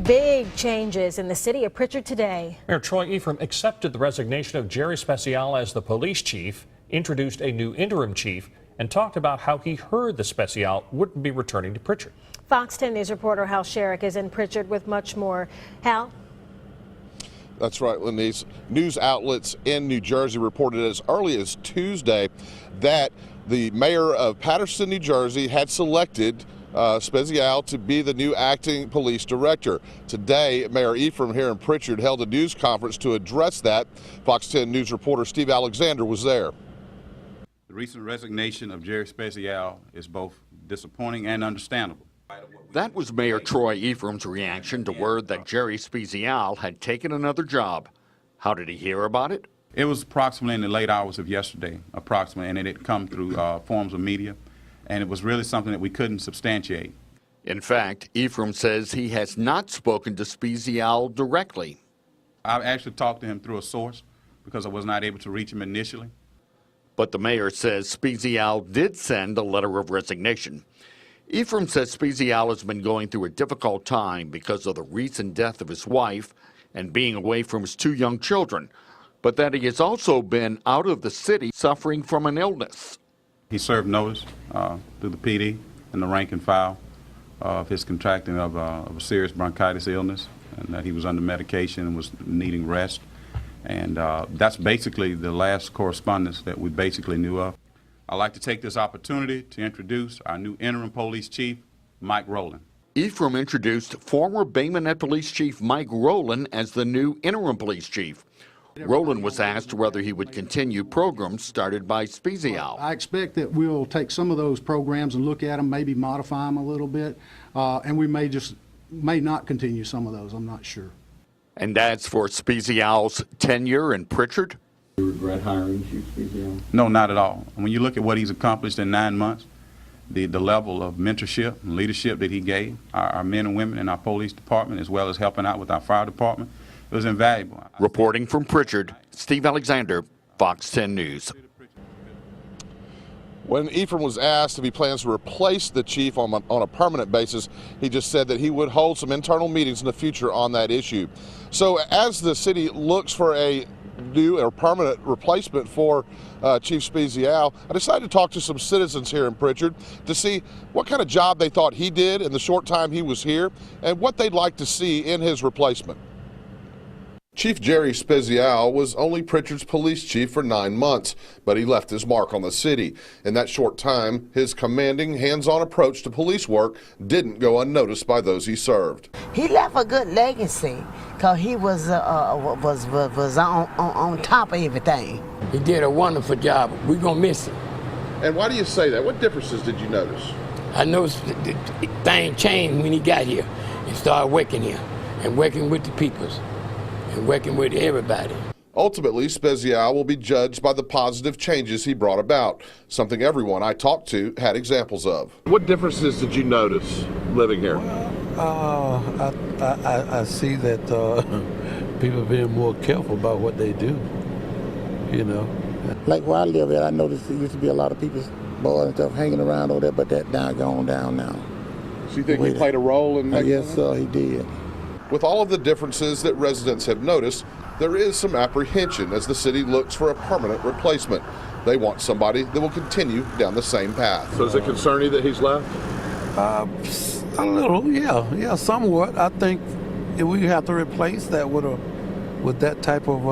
Big changes in the city of Prichard today. Mayor Troy Ephraim accepted the resignation of Jerry Speziale as the police chief, introduced a new interim chief, and talked about how he heard the Speziale wouldn't be returning to Prichard. Fox 10 News reporter Hal Sherrick is in Prichard with much more. Hal? That's right, Lenise. News outlets in New Jersey reported as early as Tuesday that the mayor of Paterson, New Jersey, had selected Speziale to be the new acting police director. Today, Mayor Ephraim here in Prichard held a news conference to address that. Fox 10 News reporter Steve Alexander was there. The recent resignation of Jerry Speziale is both disappointing and understandable. That was Mayor Troy Ephraim's reaction to word that Jerry Speziale had taken another job. How did he hear about it? It was approximately in the late hours of yesterday, and it had come through forms of media, and it was really something that we couldn't substantiate. In fact, Ephraim says he has not spoken to Speziale directly. I actually talked to him through a source because I was not able to reach him initially. But the mayor says Speziale did send a letter of resignation. Ephraim says Speziale has been going through a difficult time because of the recent death of his wife and being away from his two young children, but that he has also been out of the city suffering from an illness. He served notice through the PD and the rank and file of his contracting of a serious bronchitis illness, and that he was under medication and was needing rest. And that's basically the last correspondence that we basically knew of. I'd like to take this opportunity to introduce our new interim police chief, Mike Rowland. Ephraim introduced former Bay Minette Police Chief Mike Rowland as the new interim police chief. Rowland was asked whether he would continue programs started by Speziale. I expect that we'll take some of those programs and look at them, maybe modify them a little bit, and we may not continue some of those. I'm not sure. And as for Speziale's tenure in Prichard? Do you regret hiring Chief Speziale? No, not at all. When you look at what he's accomplished in 9 months, the level of mentorship and leadership that he gave our men and women in our police department, as well as helping out with our fire department, it was invaluable. Reporting from Prichard, Steve Alexander, Fox 10 News. When Ephraim was asked if he plans to replace the chief on a permanent basis, he just said that he would hold some internal meetings in the future on that issue. So as the city looks for a new or permanent replacement for Chief Speziale, I decided to talk to some citizens here in Prichard to see what kind of job they thought he did in the short time he was here and what they'd like to see in his replacement. Chief Jerry Speziale was only Prichard's police chief for 9 months, but he left his mark on the city. In that short time, his commanding, hands-on approach to police work didn't go unnoticed by those he served. He left a good legacy because he was on top of everything. He did a wonderful job. We're going to miss him. And why do you say that? What differences did you notice? I noticed the thing changed when he got here and started working here and working with the peoples and working with everybody. Ultimately, Speziale will be judged by the positive changes he brought about, something everyone I talked to had examples of. What differences did you notice living here? I see that people are being more careful about what they do, you know. Like where I live at, I noticed there used to be a lot of people's boys and stuff hanging around over there, but that's gone down now. So you think he played a role in that? Yes, sir, he did. With all of the differences that residents have noticed, there is some apprehension as the city looks for a permanent replacement. They want somebody that will continue down the same path. So does it concern you that he's left? A little, yeah, somewhat. I think if we have to replace that with that type of